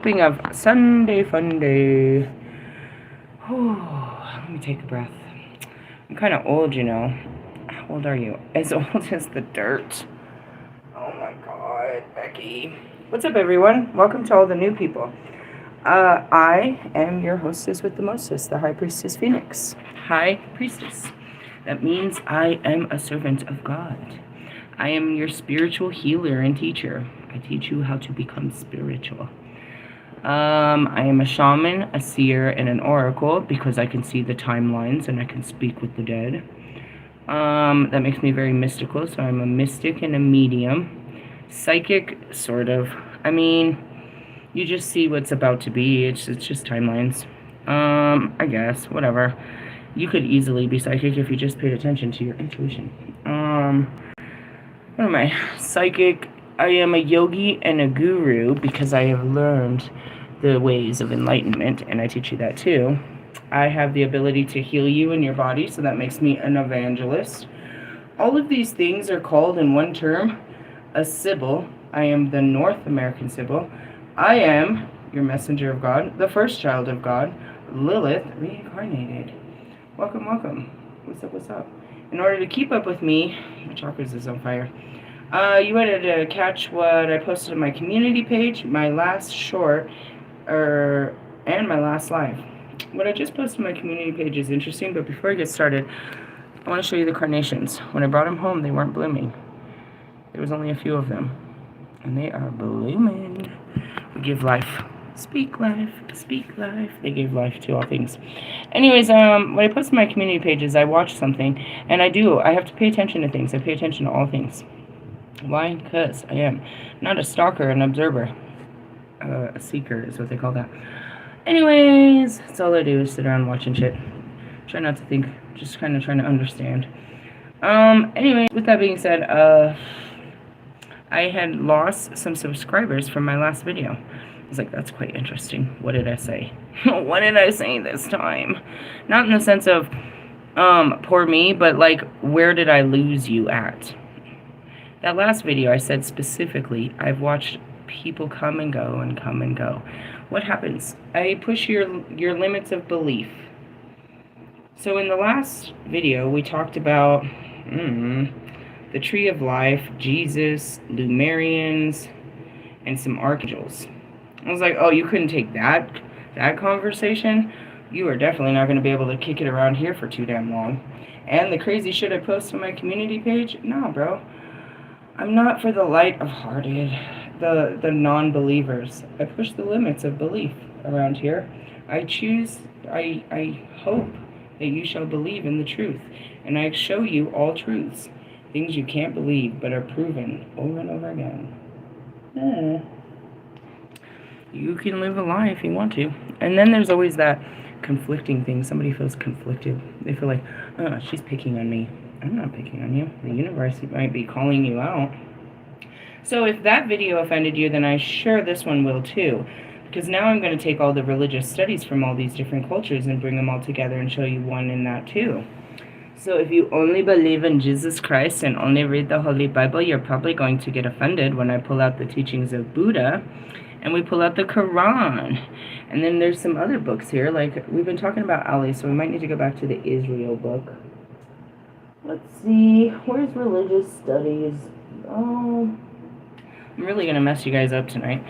Speaking of Sunday fun day. Let me take a breath. I'm kind of old, you know. How old are you? As old as the dirt. Oh my god, Becky. What's up, everyone? Welcome to all the new people. I am your hostess with the mostest, the High Priestess Phoenix. High Priestess. That means I am a servant of God. I am your spiritual healer and teacher. I teach you how to become spiritual. I am a shaman, a seer, and an oracle because I can see the timelines and I can speak with the dead. That makes me very mystical, so I'm a mystic and a medium. Psychic, sort of. I mean, you just see what's about to be. It's just timelines. I guess, whatever. You could easily be psychic if you just paid attention to your intuition. What am I? Psychic. I am a yogi and a guru because I have learned the ways of enlightenment, and I teach you that too. I have the ability to heal you in your body, so that makes me an evangelist. All of these things are called in one term a Sibyl. I am the North American Sibyl. I am your messenger of God, the first child of God, Lilith reincarnated. Welcome, welcome. What's up, what's up? In order to keep up with me, my chakras is on fire. You wanted to catch what I posted on my community page, my last short, and my last live. What I just posted on my community page is interesting, but before I get started, I want to show you the carnations. When I brought them home, they weren't blooming. There was only a few of them, and they are blooming. We give life. Speak life, speak life. They gave life to all things. Anyways, what I post on my community page is I watch something, and I have to pay attention to things. I pay attention to all things. Why? Because I am not a stalker, an observer. A seeker is what they call that. Anyways, that's all I do is sit around watching shit. Try not to think, just kind of trying to understand. Anyways, with that being said, I had lost some subscribers from my last video. I was like, that's quite interesting. What did I say? What did I say this time? Not in the sense of, poor me, but like, where did I lose you at? That last video I said specifically, I've watched people come and go and come and go. What happens? I push your limits of belief. So in the last video, we talked about the tree of life, Jesus, Lumerians, and some archangels. I was like, oh, you couldn't take that conversation? You are definitely not going to be able to kick it around here for too damn long. And the crazy shit I post on my community page? Nah, bro. I'm not for the light-hearted, the non-believers. I push the limits of belief around here. I hope that you shall believe in the truth. And I show you all truths. Things you can't believe, but are proven over and over again. You can live a lie if you want to. And then there's always that conflicting thing. Somebody feels conflicted. They feel like, oh, she's picking on me. I'm not picking on you. The universe might be calling you out. So if that video offended you, then I'm sure this one will too. Because now I'm going to take all the religious studies from all these different cultures and bring them all together and show you one in that too. So if you only believe in Jesus Christ and only read the Holy Bible, you're probably going to get offended when I pull out the teachings of Buddha and we pull out the Quran. And then there's some other books here. Like, we've been talking about Ali, so we might need to go back to the Israel book. Let's see, where's religious studies? Oh, I'm really going to mess you guys up tonight.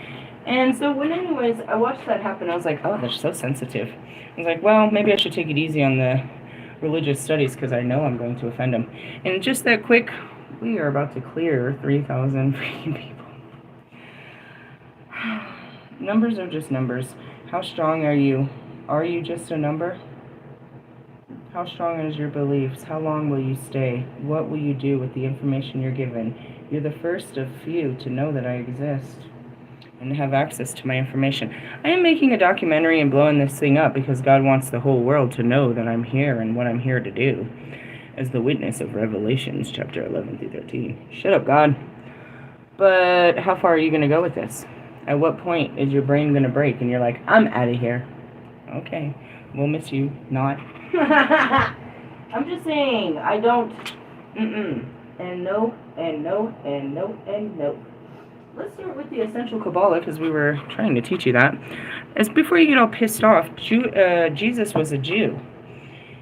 And so anyways, I watched that happen. I was like, oh, they're so sensitive. I was like, well, maybe I should take it easy on the religious studies because I know I'm going to offend them. And just that quick, we are about to clear 3,000 freaking people. Numbers are just numbers. How strong are you? Are you just a number? How strong is your beliefs? How long will you stay? What will you do with the information you're given? You're the first of few to know that I exist and have access to my information. I am making a documentary and blowing this thing up because God wants the whole world to know that I'm here and what I'm here to do as the witness of Revelations chapter 11 through 13. Shut up, God. But how far are you going to go with this? At what point is your brain going to break and you're like, I'm out of here? Okay, we'll miss you. Not. I'm just saying, I don't, and no, and no, and no, and no. let's start with the essential Kabbalah, because we were trying to teach you that. As before you get all pissed off, Jesus was a Jew.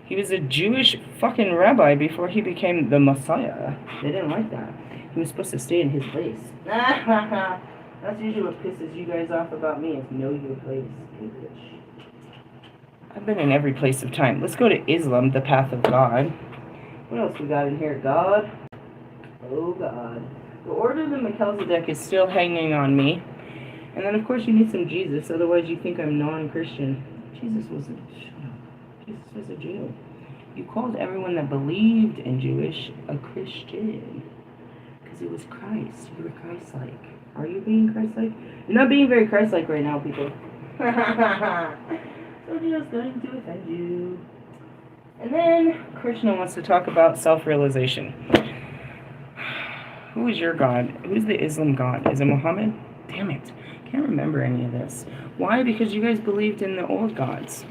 He was a Jewish fucking rabbi before he became the Messiah. They didn't like that. He was supposed to stay in his place. That's usually what pisses you guys off about me, is know your place. English. I've been in every place of time. Let's go to Islam, the path of God. What else we got in here? God. Oh, God. The Order of the Melchizedek is still hanging on me. And then, of course, you need some Jesus. Otherwise, you think I'm non-Christian. Jesus was a Jew. You called everyone that believed in Jewish a Christian. Because it was Christ. You were Christ-like. Are you being Christ-like? You're not being very Christ-like right now, people. So just going to offend you. And then Krishna wants to talk about self-realization. Who is your God? Who's the Islam God? Is it Mohammed? Damn it. Can't remember any of this. Why? Because you guys believed in the old gods.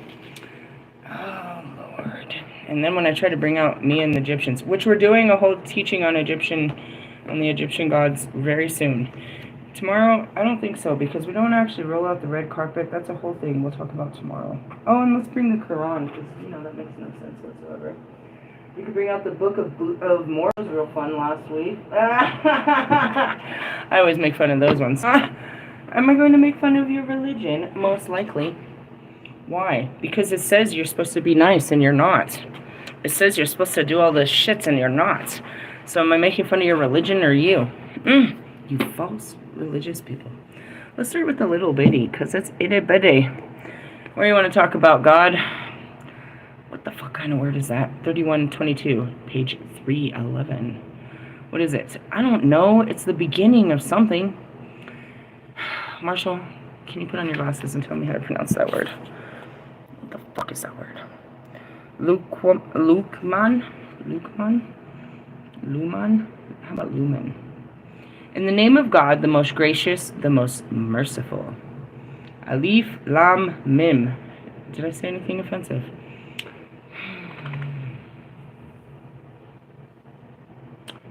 Oh, Lord. And then when I try to bring out me and the Egyptians, which we're doing a whole teaching on the Egyptian gods very soon. Tomorrow, I don't think so, because we don't actually roll out the red carpet. That's a whole thing we'll talk about tomorrow. Oh, and let's bring the Quran, because, that makes no sense whatsoever. We could bring out the Book of Morals, real fun last week. I always make fun of those ones. Am I going to make fun of your religion? Most likely. Why? Because it says you're supposed to be nice, and you're not. It says you're supposed to do all this shit, and you're not. So am I making fun of your religion, or you? You false religious people. Let's start with the little bitty, because it's itty bitty. Where you want to talk about God? What the fuck kind of word is that? 3122, page 311. What is it? I don't know. It's the beginning of something. Marshall, can you put on your glasses and tell me how to pronounce that word? What the fuck is that word? Luman? How about lumen? In the name of God, the most gracious, the most merciful. Alif Lam Mim. Did I say anything offensive?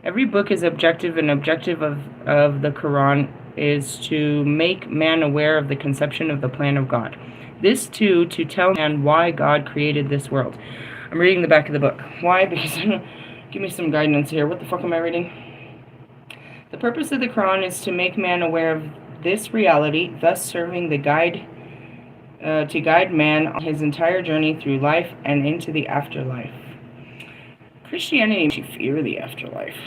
Every book is objective, and objective of the Quran is to make man aware of the conception of the plan of God. This too, to tell man why God created this world. I'm reading the back of the book. Why? Because give me some guidance here. What the fuck am I reading? The purpose of the Quran is to make man aware of this reality, thus serving the guide to guide man on his entire journey through life and into the afterlife. Christianity makes you fear the afterlife.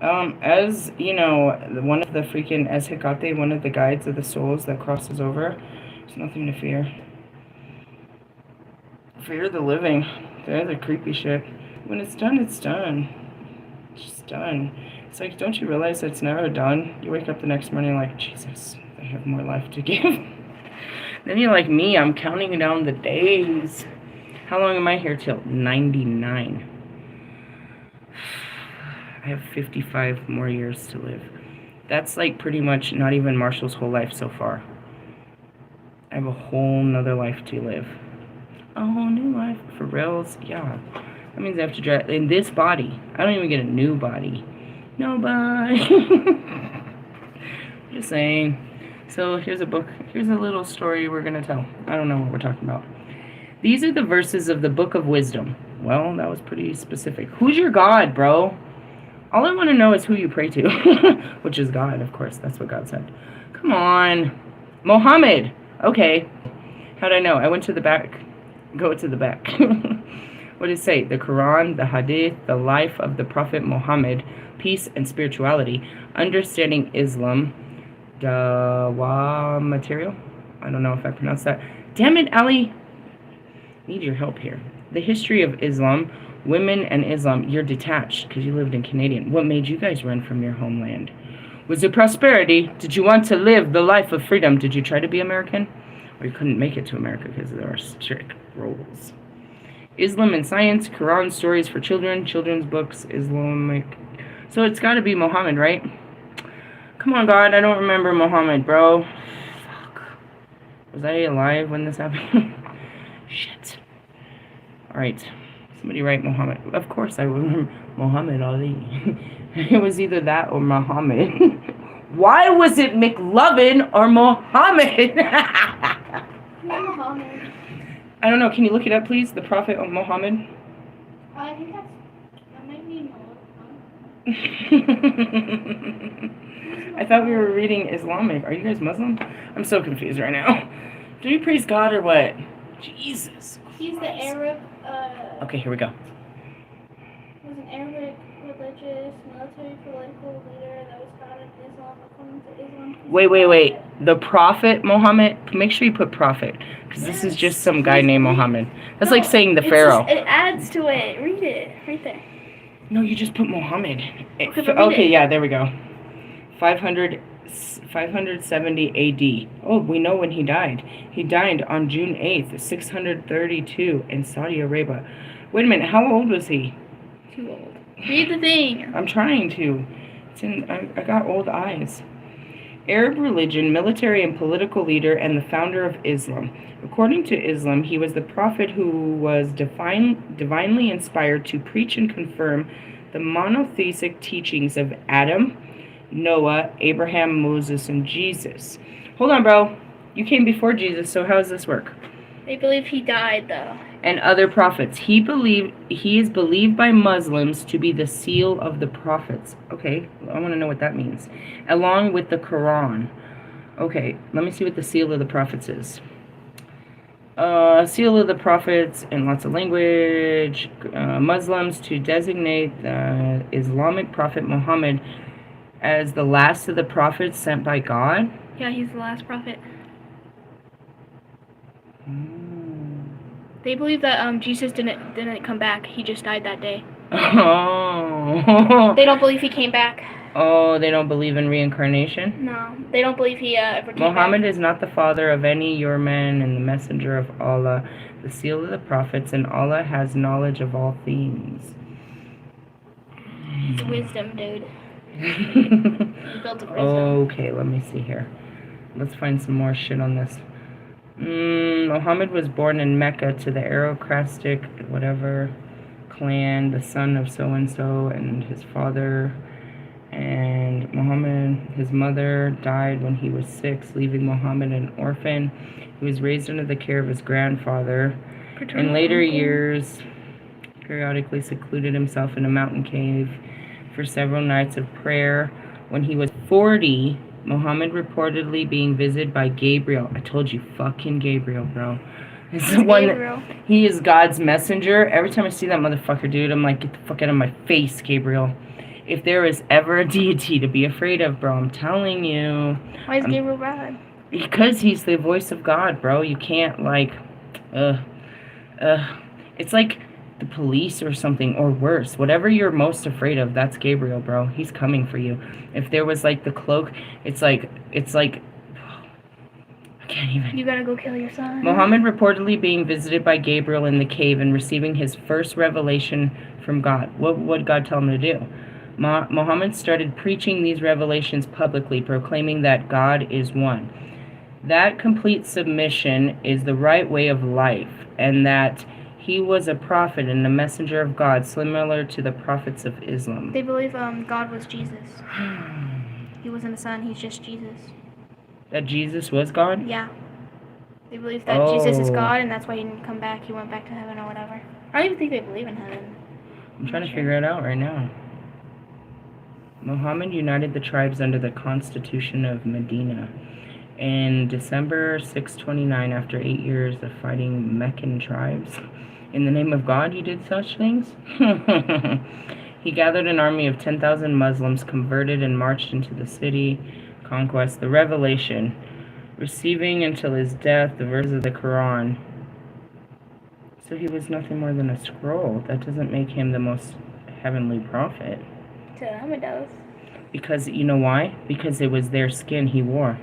As you know, one of the freaking as Hecate, one of the guides of the souls that crosses over, there's nothing to fear. Fear the living. They're the creepy shit. When it's done, it's done. It's just done. It's like, don't you realize it's never done? You wake up the next morning like, Jesus, I have more life to give. Then you're like me, I'm counting down the days. How long am I here till? 99. I have 55 more years to live. That's like pretty much not even Marshall's whole life so far. I have a whole nother life to live. A whole new life. For reals? Yeah. That means I have to drive in this body. I don't even get a new body. Nobody. Just saying. So here's a book. Here's a little story we're going to tell. I don't know what we're talking about. These are the verses of the Book of Wisdom. Well, that was pretty specific. Who's your God, bro? All I want to know is who you pray to. Which is God, of course. That's what God said. Come on. Mohammed. Okay. How'd I know? I went to the back. Go to the back. What did it say? The Quran, the Hadith, the life of the Prophet Muhammad, peace and spirituality, understanding Islam, Dawa material. I don't know if I pronounced that. Damn it, Ali. Need your help here. The history of Islam, women and Islam. You're detached because you lived in Canadian. What made you guys run from your homeland? Was it prosperity? Did you want to live the life of freedom? Did you try to be American? Or you couldn't make it to America because there are strict rules. Islam and science, Quran stories for children, children's books, Islamic. So it's got to be Muhammad, right? Come on, God, I don't remember Muhammad, bro. Fuck. Was I alive when this happened? Shit. Alright. Somebody write Muhammad. Of course I remember Muhammad Ali. It was either that or Muhammad. Why was it McLovin or Mohammed? Mohammed. I don't know. Can you look it up, please? The Prophet of Mohammed. I think that might be I thought we were reading Islamic. Are you guys Muslim? I'm so confused right now. Do you praise God or what? Jesus. He's the Arab. Okay, here we go. Was an Arabic religious, military, political leader that was founded in Islam, according to Islam. Wait. The Prophet Mohammed. Make sure you put Prophet, because this is just some guy named Mohammed. That's like saying the Pharaoh. It adds to it. Read it right there. No, you just put Mohammed. Okay, yeah, there we go. 570 AD. Oh, we know when he died. He died on June 8th, 632 in Saudi Arabia. Wait a minute, how old was he? Too old. Read the thing. I'm trying to. I got old eyes. Arab religion, military and political leader, and the founder of Islam. According to Islam, he was the prophet who was divinely inspired to preach and confirm the monotheistic teachings of Adam, Noah, Abraham, Moses, and Jesus. Hold on, bro. You came before Jesus, so how does this work? They believe he died, though. And other prophets. He is believed by Muslims to be the seal of the prophets. Okay, I want to know what that means. Along with the Quran. Okay, let me see what the seal of the prophets is. Seal of the prophets in lots of language. Muslims to designate the Islamic prophet Muhammad as the last of the prophets sent by God. Yeah, he's the last prophet. They believe that Jesus didn't come back. He just died that day. Oh. They don't believe he came back. Oh, they don't believe in reincarnation? No, they don't believe he ever came Muhammad back. is not the father of any your man and the messenger of Allah, the seal of the prophets, and Allah has knowledge of all things. It's wisdom, dude. He built of wisdom. Okay, let me see here. Let's find some more shit on this. Muhammad was born in Mecca to the aristocratic whatever clan, the son of so-and-so, and his father. And Muhammad, his mother, died when he was 6, leaving Muhammad an orphan. He was raised under the care of his grandfather. In later years, periodically secluded himself in a mountain cave for several nights of prayer. When he was 40, Muhammad reportedly being visited by Gabriel. I told you, fucking Gabriel, bro. This is one that, he is God's messenger. Every time I see that motherfucker, dude, I'm like, get the fuck out of my face, Gabriel. If there is ever a deity to be afraid of, bro, I'm telling you. Why is Gabriel bad? Because he's the voice of God, bro. You can't, like, it's like the police or something, or worse. Whatever you're most afraid of, that's Gabriel, bro. He's coming for you. If there was, like, the cloak, it's like, I can't even. You gotta go kill your son. Muhammad reportedly being visited by Gabriel in the cave and receiving his first revelation from God. What would God tell him to do? Muhammad started preaching these revelations publicly, proclaiming that God is one. That complete submission is the right way of life, and that he was a prophet and a messenger of God, similar to the prophets of Islam. They believe God was Jesus. He wasn't a son, he's just Jesus. That Jesus was God? Yeah. They believe that Jesus is God, and that's why he didn't come back. He went back to heaven or whatever. I don't even think they believe in heaven. I'm trying to figure it out right now. Muhammad united the tribes under the Constitution of Medina. In December 629, after 8 years of fighting Meccan tribes, in the name of God, he did such things? He gathered an army of 10,000 Muslims, converted, and marched into the city. Conquest, the revelation, receiving until his death the verses of the Quran. So he was nothing more than a scroll. That doesn't make him the most heavenly prophet. To them it does. Because, you know why? Because it was their skin he wore.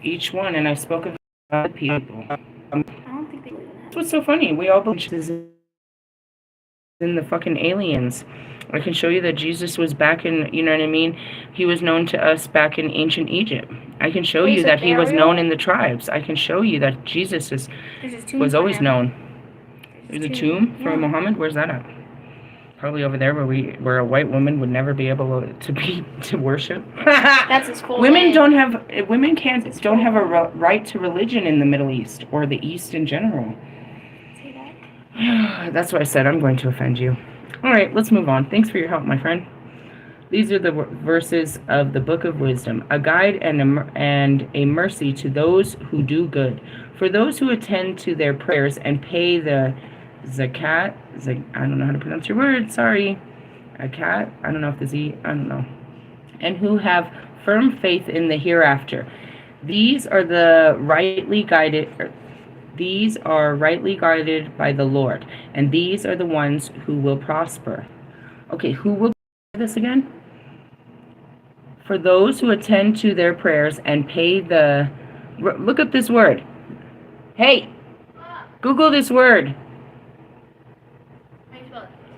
Each one, and I spoke of other people. I don't think they believe in that. That's what's so funny. We all believe this is in the fucking aliens. I can show you that Jesus was back in, you know what I mean? He was known to us back in ancient Egypt. I can show you that he was known in the tribes. I can show you that Jesus was always known. There's a tomb for Muhammad? Where's that at? Probably over there where a white woman would never be able to worship. That's his full Women name. don't have a right to religion in the Middle East or the East in general. See that? That's why I said I'm going to offend you. All right, let's move on. Thanks for your help, my friend. These are the verses of the Book of Wisdom, a guide and a mercy to those who do good, for those who attend to their prayers and pay the zakat. I don't know how to pronounce your word. Sorry, zakat. I don't know if the z. I don't know. And who have firm faith in the hereafter. These are rightly guided by the Lord, and these are the ones who will prosper. Okay, who will do this again? For those who attend to their prayers and pay the... Look up this word. Hey, Google this word.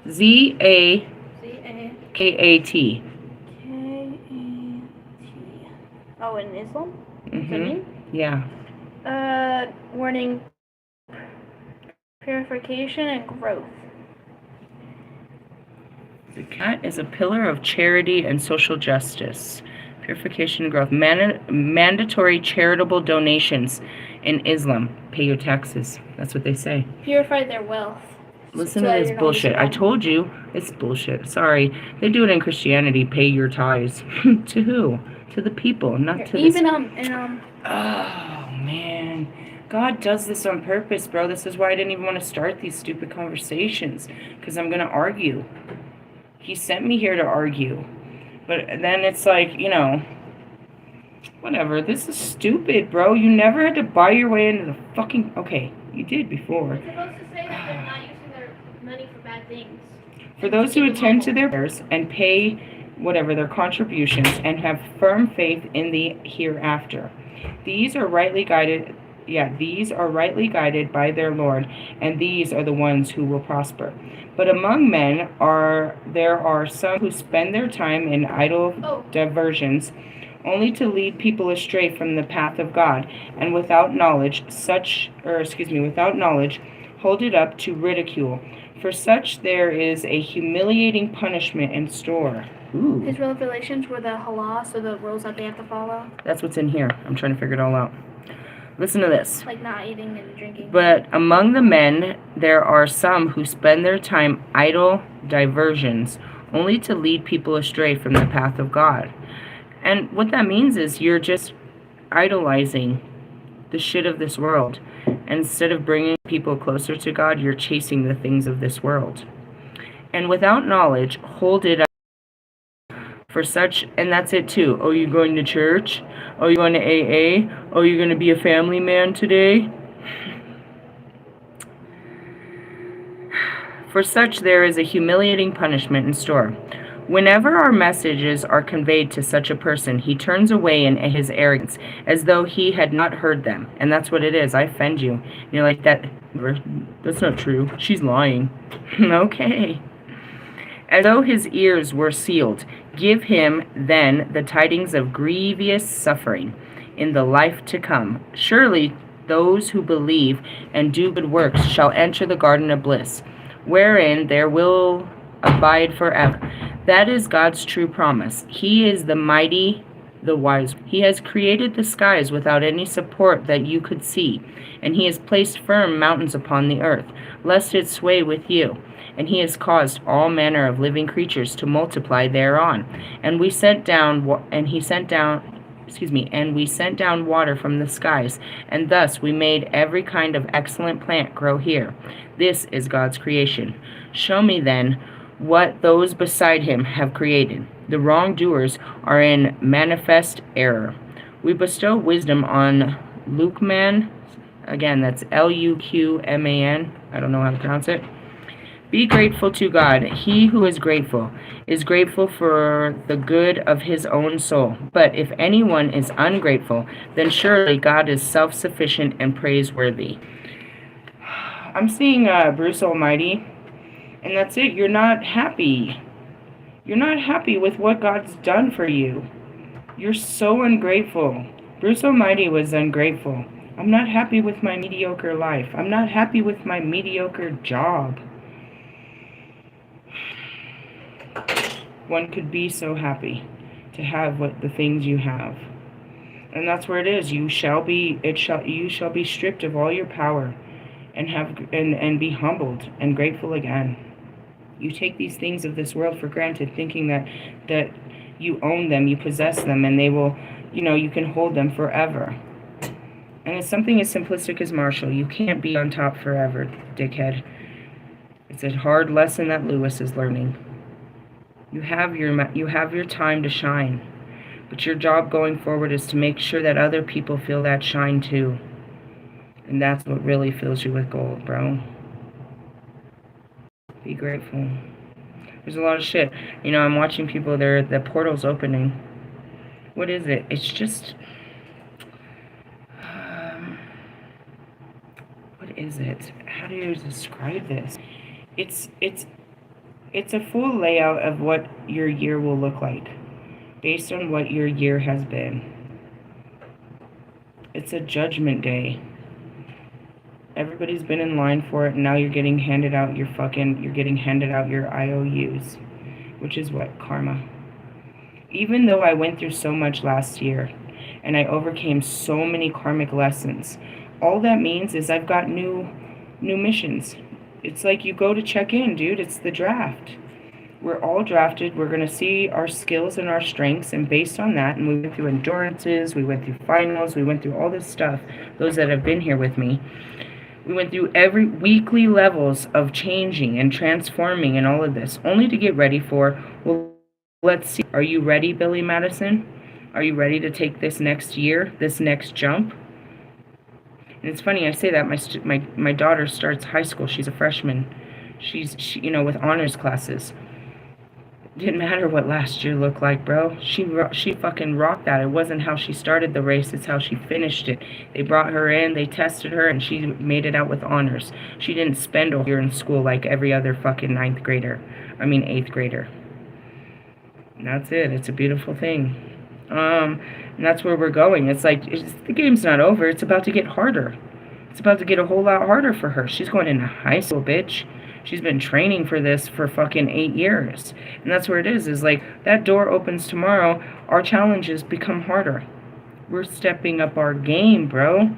Z-A-K-A-T. K-A-T. Oh, in Islam? Mm-hmm. Yeah. Warning, purification and growth. Zakat is a pillar of charity and social justice. Purification and growth. Mandatory charitable donations in Islam. Pay your taxes. That's what they say. Purify their wealth. Listen to this bullshit. I told you it's bullshit. Sorry. They do it in Christianity. Pay your tithes. To who? To the people, not to even Oh, man. God does this on purpose, bro. This is why I didn't even want to start these stupid conversations. Because I'm going to argue. He sent me here to argue. But then it's like, whatever. This is stupid, bro. You never had to buy your way into the fucking... Okay, you did before. It's supposed to say that they're not using their money for bad things. For those who attend to their prayers and pay whatever their contributions and have firm faith in the hereafter. These are rightly guided by their Lord, and these are the ones who will prosper. But among men there are some who spend their time in idle diversions, only to lead people astray from the path of God, and without knowledge hold it up to ridicule. For such there is a humiliating punishment in store. Ooh. His revelations were the halal, so the rules that they have to follow. That's what's in here. I'm trying to figure it all out. Listen to this. Like not eating and drinking. But among the men there are some who spend their time idle diversions, only to lead people astray from the path of God. And what that means is you're just idolizing the shit of this world. And instead of bringing people closer to God, you're chasing the things of this world. And without knowledge, hold it up. For such, and that's it too. Oh, you going to church? Oh, you going to AA? Oh, you're going to be a family man today? For such there is a humiliating punishment in store. Whenever our messages are conveyed to such a person, he turns away in his arrogance, as though he had not heard them. And that's what it is. I offend you. You're like, that's not true. She's lying. Okay. As though his ears were sealed, give him then the tidings of grievous suffering in the life to come. Surely those who believe and do good works shall enter the garden of bliss, wherein there will abide forever. That is God's true promise. He is the mighty, the wise. He has created the skies without any support that you could see, and he has placed firm mountains upon the earth, lest it sway with you. And he has caused all manner of living creatures to multiply thereon. And we sent down water from the skies, and thus we made every kind of excellent plant grow here. This is God's creation. Show me then what those beside him have created. The wrongdoers are in manifest error. We bestow wisdom on Luqman. Again, that's Luqman. I don't know how to pronounce it. Be grateful to God. He who is grateful for the good of his own soul. But if anyone is ungrateful, then surely God is self-sufficient and praiseworthy. I'm seeing Bruce Almighty, and that's it. You're not happy. You're not happy with what God's done for you. You're so ungrateful. Bruce Almighty was ungrateful. I'm not happy with my mediocre life. I'm not happy with my mediocre job. One could be so happy to have what the things you have. And that's where it is. You shall be stripped of all your power and be humbled and grateful again. You take these things of this world for granted, thinking that you own them, you possess them, and they will, you can hold them forever. And it's something as simplistic as Marshall. You can't be on top forever, dickhead. It's a hard lesson that Lewis is learning. You have your time to shine. But your job going forward is to make sure that other people feel that shine too. And that's what really fills you with gold, bro. Be grateful. There's a lot of shit. I'm watching people, the portal's opening. What is it? It's just... what is it? How do you describe this? It's a full layout of what your year will look like, based on what your year has been. It's a judgment day. Everybody's been in line for it, and now you're getting handed out your IOUs, which is what? Karma. Even though I went through so much last year, and I overcame so many karmic lessons, all that means is I've got new missions. It's like you go to check in, dude. It's the draft. We're all drafted. We're going to see our skills and our strengths, and based on that, and we went through endurances, we went through finals, we went through all this stuff, those that have been here with me. We went through every weekly levels of changing and transforming and all of this, only to get ready for, well, let's see. Are you ready, Billy Madison? Are you ready to take this next year, this next jump? And it's funny I say that. My daughter starts high school. She's a freshman. She with honors classes. Didn't matter what last year looked like, bro. She fucking rocked that. It wasn't how she started the race, it's how she finished it. They brought her in, they tested her, and she made it out with honors. She didn't spend a year in school like every other fucking 8th grader. And that's it. It's a beautiful thing. And that's where we're going. It's like, the game's not over. It's about to get harder. It's about to get a whole lot harder for her. She's going into high school, bitch. She's been training for this for fucking 8 years. And that's where it is like, that door opens tomorrow, our challenges become harder. We're stepping up our game, bro.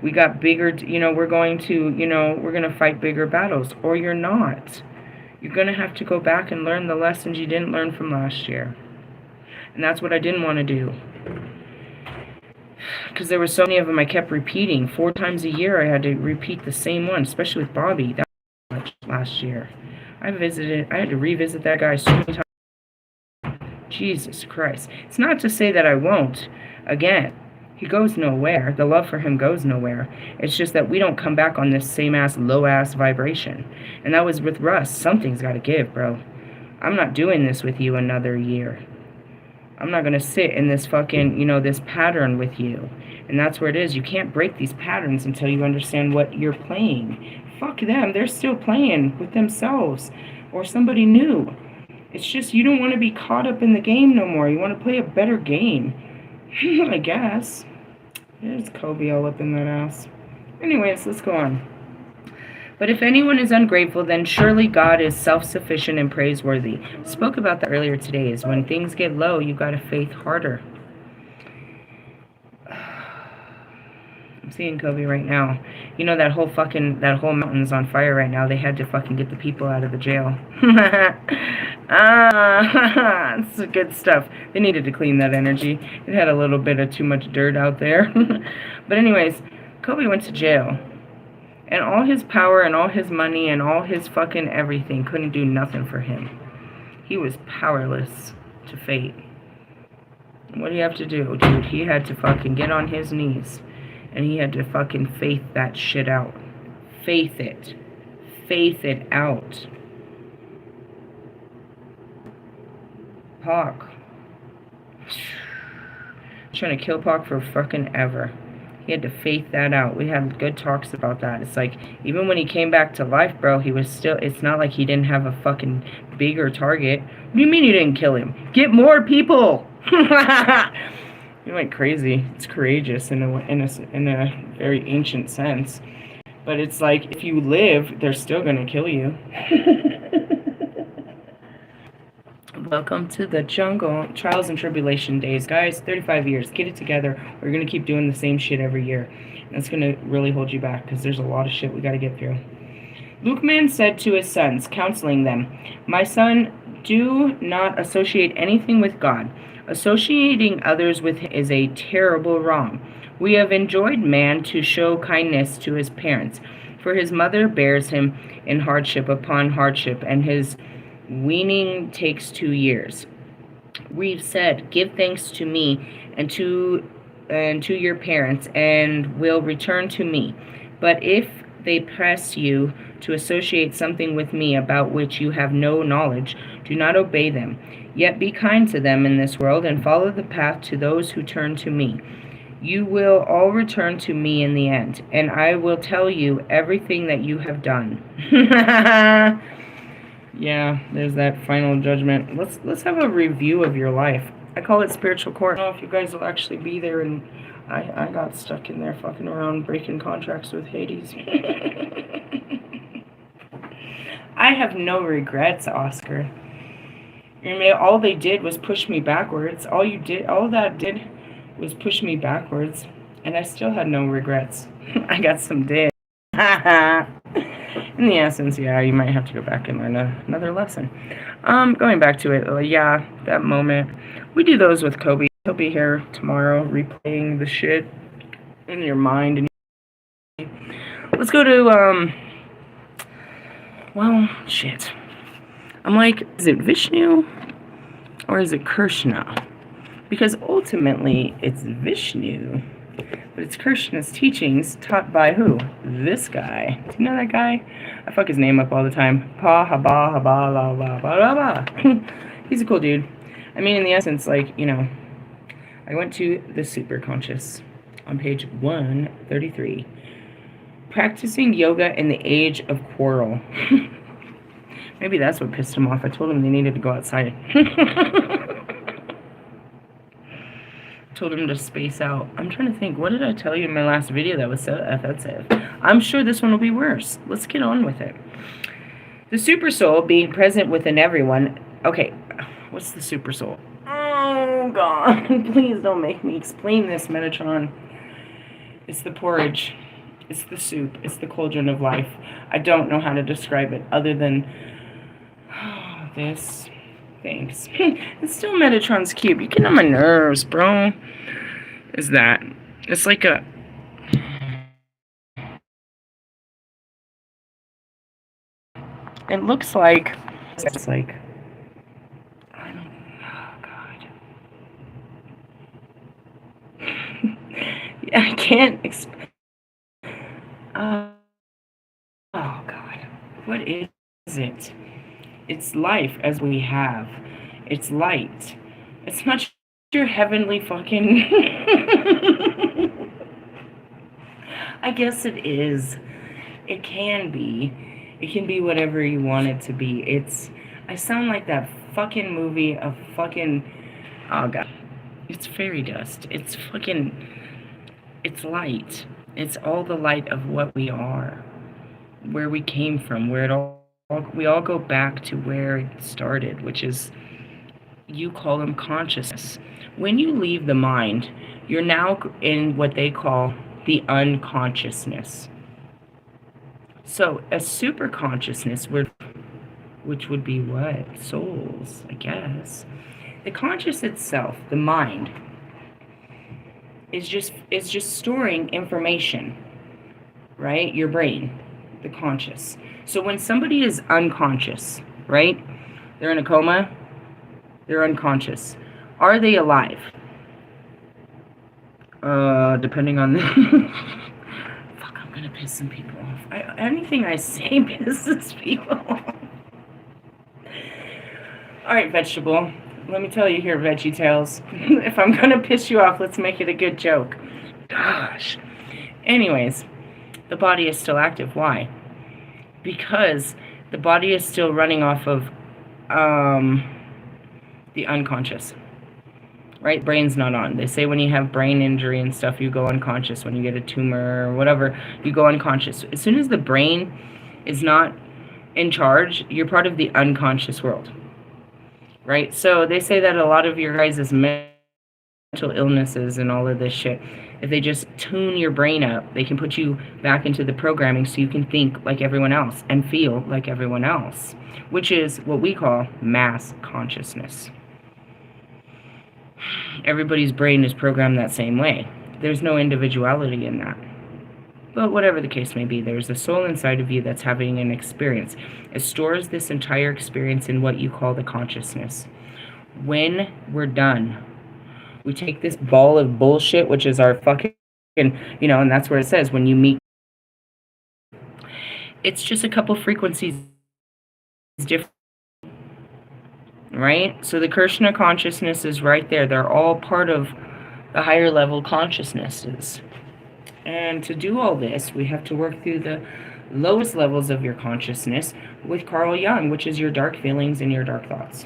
We got bigger, we're going to fight bigger battles. Or you're not. You're going to have to go back and learn the lessons you didn't learn from last year. And that's what I didn't want to do. Because there were so many of them I kept repeating. 4 times a year I had to repeat the same one, especially with Bobby. That was much last year. I had to revisit that guy so many times. Jesus Christ. It's not to say that I won't. Again, he goes nowhere. The love for him goes nowhere. It's just that we don't come back on this same-ass, low-ass vibration. And that was with Russ. Something's got to give, bro. I'm not doing this with you another year. I'm not going to sit in this fucking, this pattern with you. And that's where it is. You can't break these patterns until you understand what you're playing. Fuck them. They're still playing with themselves or somebody new. It's just you don't want to be caught up in the game no more. You want to play a better game. I guess. There's Kobe all up in that ass. Anyways, let's go on. But if anyone is ungrateful, then surely God is self-sufficient and praiseworthy. Spoke about that earlier today, is when things get low, you've got to faith harder. I'm seeing Kobe right now. That whole mountain's on fire right now. They had to fucking get the people out of the jail. It's good stuff. They needed to clean that energy. It had a little bit of too much dirt out there. But anyways, Kobe went to jail. And all his power and all his money and all his fucking everything couldn't do nothing for him. He was powerless to fate. What do you have to do, dude? He had to fucking get on his knees. And he had to fucking faith that shit out. Faith it. Faith it out. Pac. Trying to kill Pac for fucking ever. He had to faith that out. We had good talks about that. It's like, even when he came back to life, bro, he was still, it's not like he didn't have a fucking bigger target. What do you mean you didn't kill him? Get more people! He went crazy. It's courageous in a very ancient sense. But it's like, if you live, they're still going to kill you. Welcome to the jungle. Trials and tribulation days. Guys, 35 years. Get it together. We're going to keep doing the same shit every year. And that's going to really hold you back because there's a lot of shit we got to get through. Lukeman said to his sons, counseling them, "My son, do not associate anything with God. Associating others with him is a terrible wrong. We have enjoined man to show kindness to his parents, for his mother bears him in hardship upon hardship, and his weaning takes 2 years. We've said, give thanks to me and to your parents, and will return to me. But if they press you to associate something with me about which you have no knowledge, do not obey them. Yet be kind to them in this world, and follow the path to those who turn to me. You will all return to me in the end, and I will tell you everything that you have done." Yeah, there's that final judgment. Let's have a review of your life. I call it spiritual court. I don't know if you guys will actually be there, and I got stuck in there fucking around breaking contracts with Hades. I have no regrets, Oscar. I mean, all they did was push me backwards. All that did was push me backwards, and I still had no regrets. I got some dick. In the essence, yeah, you might have to go back and learn another lesson. Going back to it, yeah, that moment. We do those with Kobe. He'll be here tomorrow, replaying the shit in your mind. And let's go to, well, shit. I'm like, is it Vishnu or is it Krishna? Because ultimately, it's Vishnu, but it's Krishna's teachings taught by who? This guy. Do you know that guy? I fuck his name up all the time. Pa ha ba ha ba la ba ba la ba. He's a cool dude. I mean, in the essence, like, you know, I went to the superconscious on page 133. Practicing yoga in the age of quarrel. Maybe that's what pissed him off. I told him they needed to go outside. Told him to space out. I'm trying to think. What did I tell you in my last video that was so offensive? I'm sure this one will be worse. Let's get on with it. The super soul being present within everyone. Okay, what's the super soul? Oh, God. Please don't make me explain this, Metatron. It's the porridge. It's the soup. It's the cauldron of life. I don't know how to describe it other than this. Thanks. It's still Metatron's cube. You get on my nerves, bro. Is that? It's like a... It looks like... It's like... I don't... Oh, God. Yeah, I can't... Oh, God. What is it? It's life as we have. It's light. It's not your heavenly fucking... I guess it is. It can be. It can be whatever you want it to be. It's... I sound like that fucking movie of fucking... Oh, God. It's fairy dust. It's fucking... It's light. It's all the light of what we are. Where we came from. Where it all... We all go back to where it started, which is, you call them consciousness. When you leave the mind, you're now in what they call the unconsciousness. So a super consciousness, which would be what? Souls, I guess. The conscious itself, the mind, is just storing information, right? Your brain, the conscious. So when somebody is unconscious, right? They're in a coma. They're unconscious. Are they alive? Depending on the... Fuck, I'm gonna piss some people off. Anything I say pisses people off. Alright, vegetable. Let me tell you here, Veggie Tales. If I'm gonna piss you off, let's make it a good joke. Gosh. Anyways, the body is still active. Why? Because the body is still running off of the unconscious, right? Brain's not on. They say when you have brain injury and stuff, you go unconscious. When you get a tumor or whatever, you go unconscious. As soon as the brain is not in charge, you're part of the unconscious world. right? So they say that a lot of your guys' mental illnesses and all of this shit, if they just tune your brain up, they can put you back into the programming so you can think like everyone else and feel like everyone else, which is what we call mass consciousness. Everybody's brain is programmed that same way. There's no individuality in that. But whatever the case may be, there's a soul inside of you that's having an experience. It stores this entire experience in what you call the consciousness. When we're done, we take this ball of bullshit, which is our fucking, and that's where it says when you meet, it's just a couple frequencies different, right? So the Krishna consciousness is right there. They're all part of the higher level consciousnesses. And to do all this, we have to work through the lowest levels of your consciousness with Carl Jung, which is your dark feelings and your dark thoughts.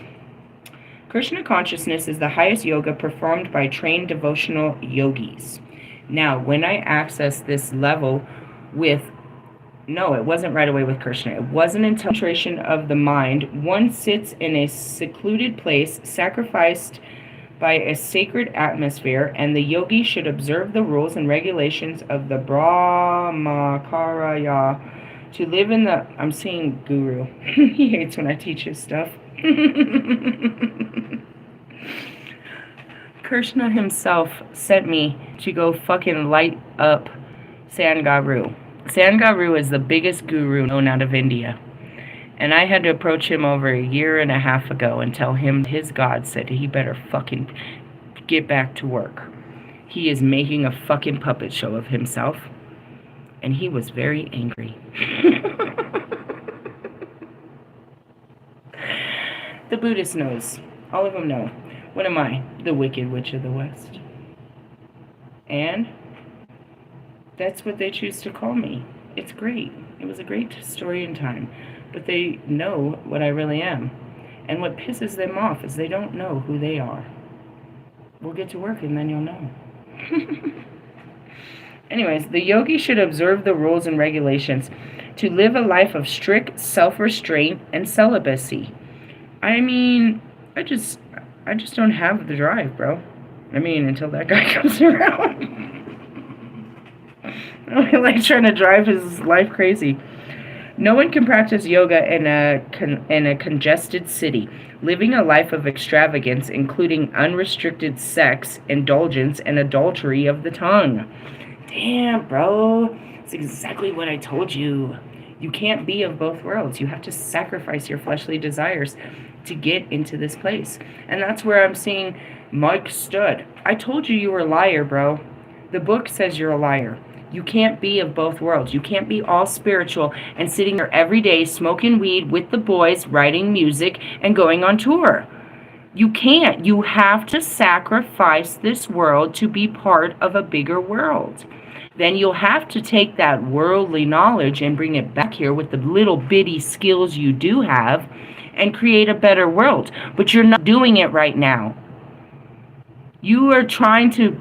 Krishna consciousness is the highest yoga performed by trained devotional yogis. Now, when I access this level with, no, it wasn't right away with Krishna. It wasn't in concentration of the mind. One sits in a secluded place, sacrificed by a sacred atmosphere, and the yogi should observe the rules and regulations of the Brahmacharya to live in the... I'm seeing Guru. He hates when I teach his stuff. Krishna himself sent me to go fucking light up Sangharu. Sangharu is the biggest guru known out of India. And I had to approach him over a year and a half ago and tell him his God said he better fucking get back to work. He is making a fucking puppet show of himself. And he was very angry. The Buddhist knows. All of them know. What am I? The Wicked Witch of the West. And that's what they choose to call me. It's great. It was a great story in time. But they know what I really am. And what pisses them off is they don't know who they are. We'll get to work and then you'll know. Anyways, the yogi should observe the rules and regulations to live a life of strict self-restraint and celibacy. I mean, I just don't have the drive, bro. I mean, until that guy comes around. I'm like trying to drive his life crazy. No one can practice yoga in a congested city, living a life of extravagance, including unrestricted sex, indulgence, and adultery of the tongue. Damn, bro. It's exactly what I told you. You can't be of both worlds. You have to sacrifice your fleshly desires to get into this place. And that's where I'm seeing Mike stood. I told you were a liar, bro. The book says you're a liar. You can't be of both worlds. You can't be all spiritual and sitting there every day smoking weed with the boys, writing music, and going on tour. You can't. You have to sacrifice this world to be part of a bigger world. Then you'll have to take that worldly knowledge and bring it back here with the little bitty skills you do have and create a better world. But you're not doing it right now. You are trying to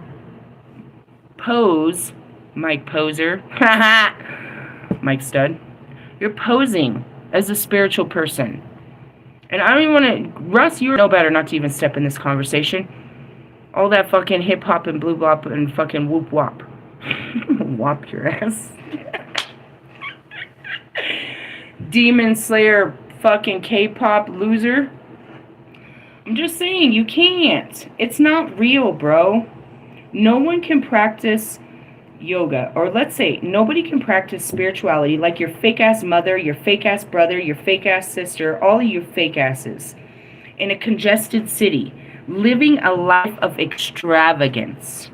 pose... Mike Poser. Mike Stud. You're posing as a spiritual person. And I don't even want to... Russ, you know better not to even step in this conversation. All that fucking hip-hop and blue blop and fucking whoop-wop. Whop your ass. Demon Slayer fucking K-pop loser. I'm just saying, you can't. It's not real, bro. No one can practice... yoga, or let's say nobody can practice spirituality like your fake ass mother, your fake ass brother, your fake ass sister, all of you fake asses in a congested city, living a life of extravagance,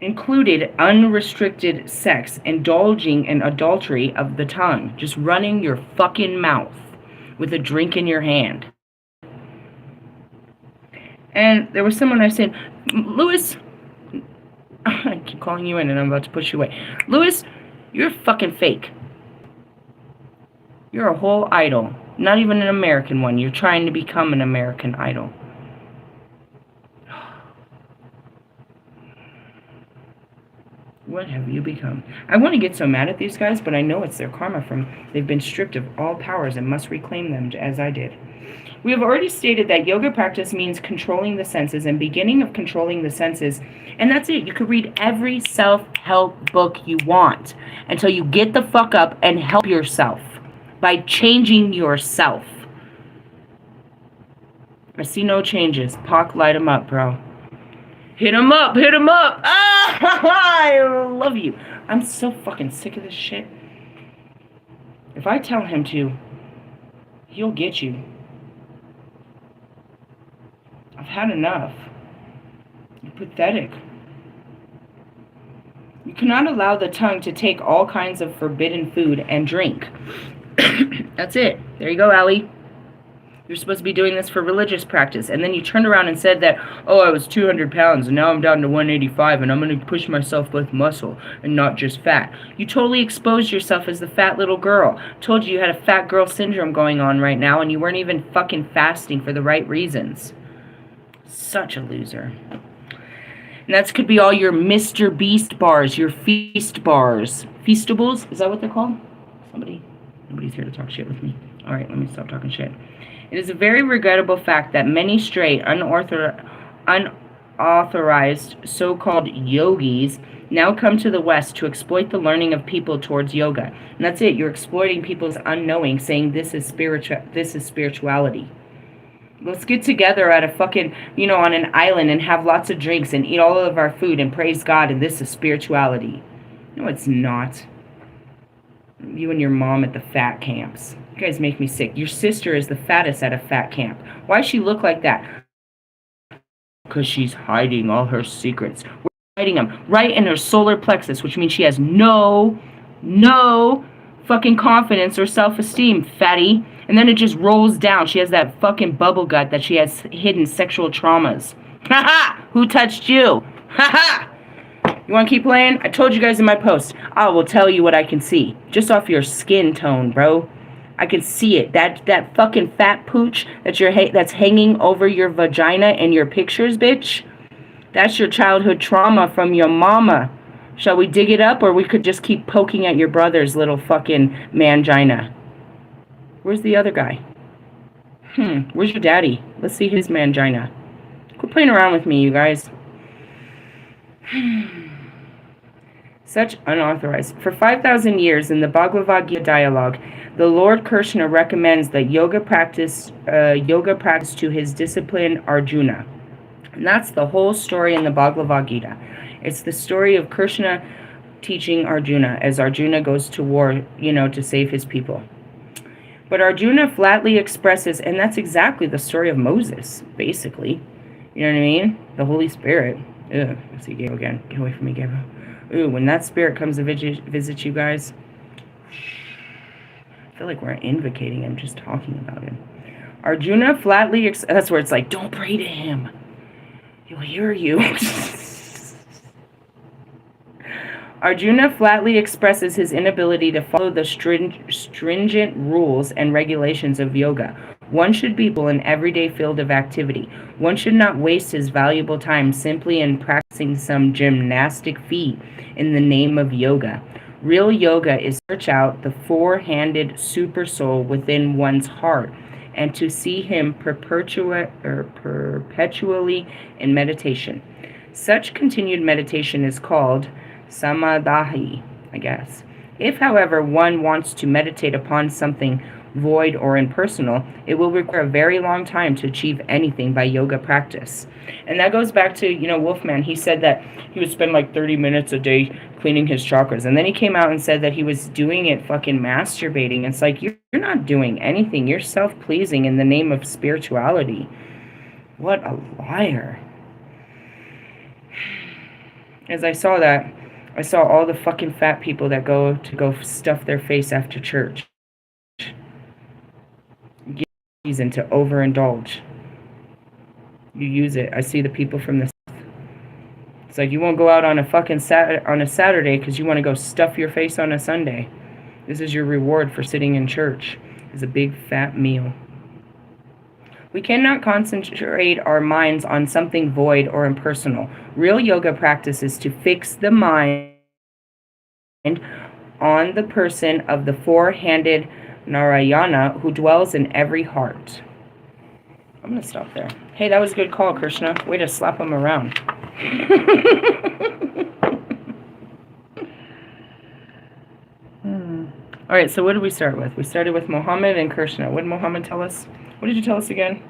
included unrestricted sex, indulging in adultery of the tongue, just running your fucking mouth with a drink in your hand. And there was someone I said, Lewis, I keep calling you in and I'm about to push you away. Lewis, you're fucking fake. You're a whole idol. Not even an American one. You're trying to become an American idol. What have you become? I want to get so mad at these guys, but I know it's their karma from they've been stripped of all powers and must reclaim them as I did. We have already stated that yoga practice means controlling the senses and beginning of controlling the senses. And that's it. You could read every self-help book you want until you get the fuck up and help yourself by changing yourself. I see no changes. Pac, light him up, bro. Hit him up, hit him up. Ah, I love you. I'm so fucking sick of this shit. If I tell him to, he'll get you. I've had enough. You're pathetic. You cannot allow the tongue to take all kinds of forbidden food and drink. That's it. There you go, Allie. You're supposed to be doing this for religious practice. And then you turned around and said that, oh, I was 200 pounds and now I'm down to 185 and I'm going to push myself with muscle and not just fat. You totally exposed yourself as the fat little girl. Told you had a fat girl syndrome going on right now and you weren't even fucking fasting for the right reasons. Such a loser. And that could be all your Mr. Beast bars, your feast bars. Feastables? Is that what they're called? Nobody's here to talk shit with me. All right, let me stop talking shit. It is a very regrettable fact that many straight, unauthorized so-called yogis now come to the West to exploit the learning of people towards yoga. And that's it. You're exploiting people's unknowing, saying this is spirituality. Let's get together at a fucking, on an island and have lots of drinks and eat all of our food and praise God, and this is spirituality. No, it's not. You and your mom at the fat camps. You guys make me sick. Your sister is the fattest at a fat camp. Why does she look like that? Because she's hiding all her secrets. We're hiding them right in her solar plexus, which means she has no fucking confidence or self-esteem, fatty. And then it just rolls down. She has that fucking bubble gut that she has hidden sexual traumas. Ha ha! Who touched you? Ha ha! You want to keep playing? I told you guys in my post. I will tell you what I can see. Just off your skin tone, bro. I can see it. That fucking fat pooch that's hanging over your vagina in your pictures, bitch. That's your childhood trauma from your mama. Shall we dig it up, or we could just keep poking at your brother's little fucking mangina? Where's the other guy? Where's your daddy? Let's see his mangina. Quit playing around with me, you guys. Such unauthorized. For 5,000 years in the Bhagavad Gita dialogue, the Lord Krishna recommends that yoga practice to his disciplined Arjuna. And that's the whole story in the Bhagavad Gita. It's the story of Krishna teaching Arjuna as Arjuna goes to war, to save his people. But Arjuna flatly expresses, and that's exactly the story of Moses, basically. You know what I mean? The Holy Spirit. Ugh, I see Gabriel again. Get away from me, Gabriel. Ooh, when that spirit comes to visit you guys, I feel like we're invocating him, just talking about him. Arjuna flatly, that's where it's like, don't pray to him. He'll hear you. Arjuna flatly expresses his inability to follow the stringent rules and regulations of yoga. One should be in an everyday field of activity. One should not waste his valuable time simply in practicing some gymnastic feat in the name of yoga. Real yoga is to search out the four-handed super soul within one's heart and to see him perpetually in meditation. Such continued meditation is called samadhi, I guess. If, however, one wants to meditate upon something void or impersonal, it will require a very long time to achieve anything by yoga practice. And that goes back to, Wolfman. He said that he would spend like 30 minutes a day cleaning his chakras. And then he came out and said that he was doing it fucking masturbating. It's like, you're not doing anything. You're self-pleasing in the name of spirituality. What a liar. As I saw that, I saw all the fucking fat people that go stuff their face after church. Get reason to overindulge. You use it. I see the people from the south. It's like you won't go out on a fucking Saturday because you want to go stuff your face on a Sunday. This is your reward for sitting in church. It's a big fat meal. We cannot concentrate our minds on something void or impersonal. Real yoga practice is to fix the mind on the person of the four-handed Narayana who dwells in every heart. I'm going to stop there. Hey, that was a good call, Krishna. Way to slap him around. All right, so what did we start with? We started with Mohammed and Krishna. What did Mohammed tell us? What did you tell us again?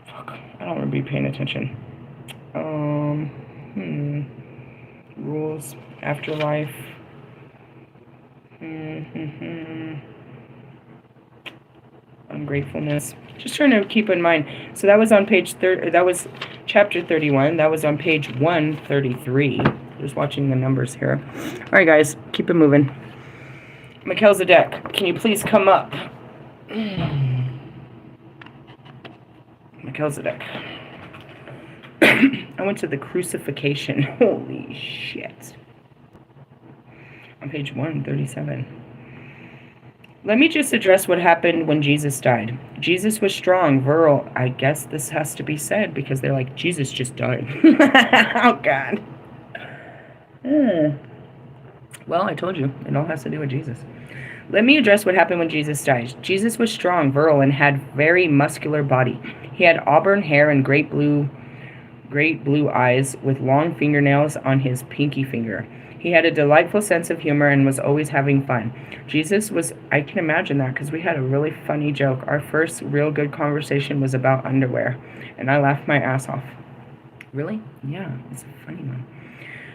Fuck, I don't want to be paying attention. Rules, afterlife. Ungratefulness. Just trying to keep in mind. So that was on page 30. That was chapter 31. That was on page 133. Just watching the numbers here. All right, guys, keep it moving. Melchizedek, can you please come up? Melchizedek. I went to the crucifixion. Holy shit. On page 137. Let me just address what happened when Jesus died. Jesus was strong, virile. I guess this has to be said because they're like, Jesus just died. Oh, God. Well, I told you. It all has to do with Jesus. Let me address what happened when Jesus died. Jesus was strong, virile, and had very muscular body. He had auburn hair and great blue eyes with long fingernails on his pinky finger. He had a delightful sense of humor and was always having fun. Jesus was, I can imagine that because we had a really funny joke. Our first real good conversation was about underwear, and I laughed my ass off. Really? Yeah, it's a funny one.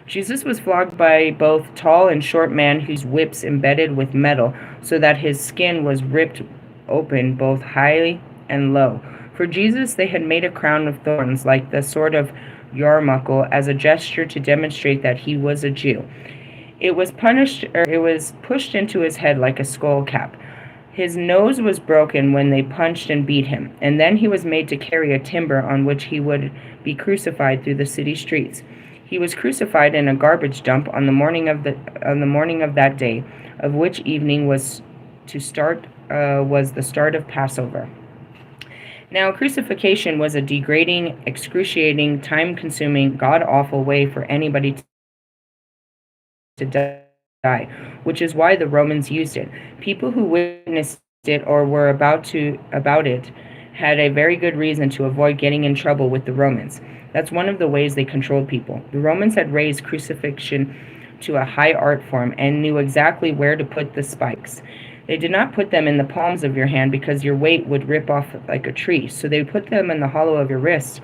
Jesus was flogged by both tall and short men whose whips embedded with metal so that his skin was ripped open both high and low. For Jesus, they had made a crown of thorns like the sort of yarmulke as a gesture to demonstrate that he was a Jew. It was pushed into his head like a skull cap. His nose was broken when they punched and beat him, and then he was made to carry a timber on which he would be crucified through the city streets. He was crucified in a garbage dump on the morning of that day, of which evening was the start of Passover. Now, crucifixion was a degrading, excruciating, time-consuming, god-awful way for anybody to die, which is why the Romans used it. People who witnessed it or were about it had a very good reason to avoid getting in trouble with the Romans. That's one of the ways they controlled people. The Romans had raised crucifixion to a high art form and knew exactly where to put the spikes. They did not put them in the palms of your hand because your weight would rip off like a tree. So they put them in the hollow of your wrist.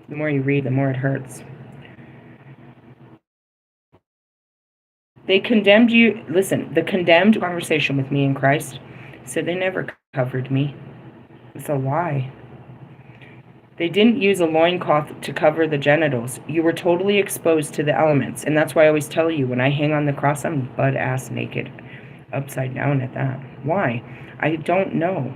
The more you read, the more it hurts. They condemned you. Listen, the condemned conversation with me and Christ said they never covered me. It's a lie. They didn't use a loincloth to cover the genitals. You were totally exposed to the elements. And that's why I always tell you, when I hang on the cross, I'm butt-ass naked. Upside down at that. Why? I don't know.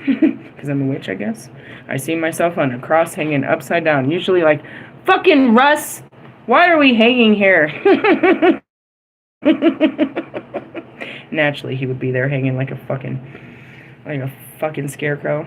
Because I'm a witch, I guess. I see myself on a cross hanging upside down. Usually like, fucking Russ! Why are we hanging here? Naturally, he would be there hanging like a fucking scarecrow.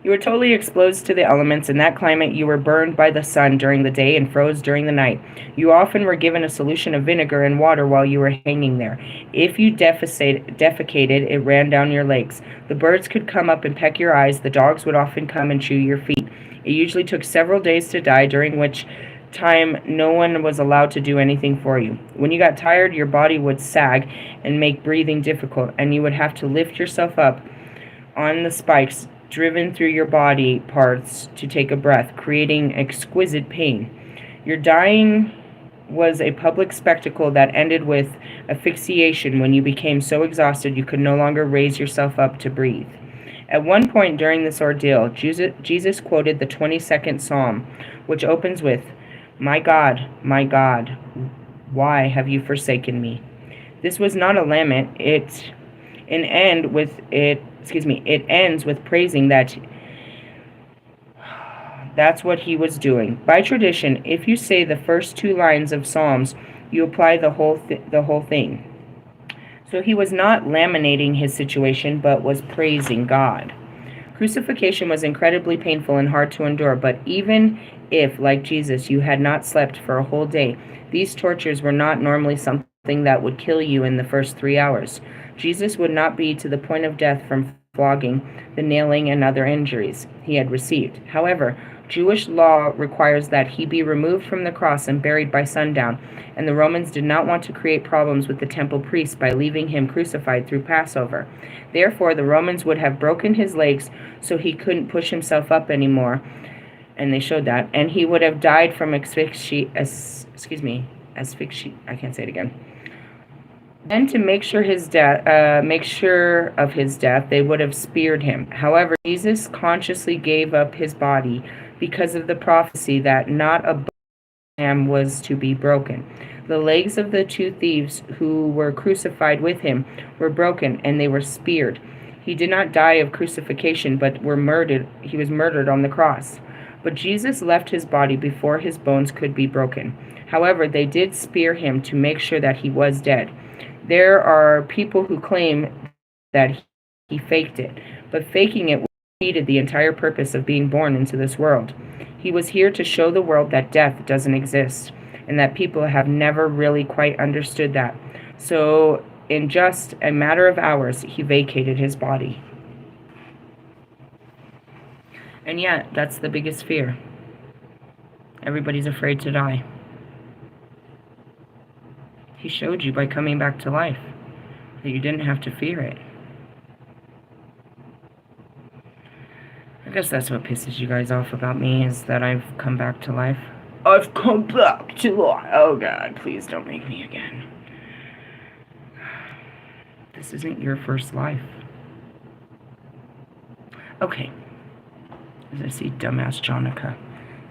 You were totally exposed to the elements. In that climate, you were burned by the sun during the day and froze during the night. You often were given a solution of vinegar and water while you were hanging there. If you defecated, it ran down your legs. The birds could come up and peck your eyes. The dogs would often come and chew your feet. It usually took several days to die, during which time no one was allowed to do anything for you. When you got tired, your body would sag and make breathing difficult, and you would have to lift yourself up on the spikes driven through your body parts to take a breath, creating exquisite pain. Your dying was a public spectacle that ended with asphyxiation when you became so exhausted you could no longer raise yourself up to breathe. At one point during this ordeal, Jesus quoted the 22nd Psalm, which opens with, my God, why have you forsaken me?" This was not a lament. It ends with praising that. That's what he was doing. By tradition, if you say the first two lines of Psalms, you apply the whole thing. So he was not laminating his situation, but was praising God. Crucifixion was incredibly painful and hard to endure, but even if, like Jesus, you had not slept for a whole day, these tortures were not normally something that would kill you in the first 3 hours. Jesus would not be to the point of death from flogging, the nailing, and other injuries he had received. However, Jewish law requires that he be removed from the cross and buried by sundown, and the Romans did not want to create problems with the temple priests by leaving him crucified through Passover. Therefore, the Romans would have broken his legs so he couldn't push himself up anymore, and they showed that, and he would have died from asphyxia. I can't say it again. Then, to make sure of his death, they would have speared him. However, Jesus consciously gave up his body because of the prophecy that not a lamb was to be broken. The legs of the two thieves who were crucified with him were broken, and they were speared. He did not die of crucifixion, but were murdered. He was murdered on the cross. But Jesus left his body before his bones could be broken. However, they did spear him to make sure that he was dead. There are people who claim that he faked it, but faking it defeated the entire purpose of being born into this world. He was here to show the world that death doesn't exist, and that people have never really quite understood that. So, in just a matter of hours, he vacated his body. And yet, that's the biggest fear. Everybody's afraid to die. He showed you by coming back to life that you didn't have to fear it. I guess that's what pisses you guys off about me, is that I've come back to life. I've come back to life. Oh God, please don't make me again. This isn't your first life. Okay. As I see dumbass Jonica.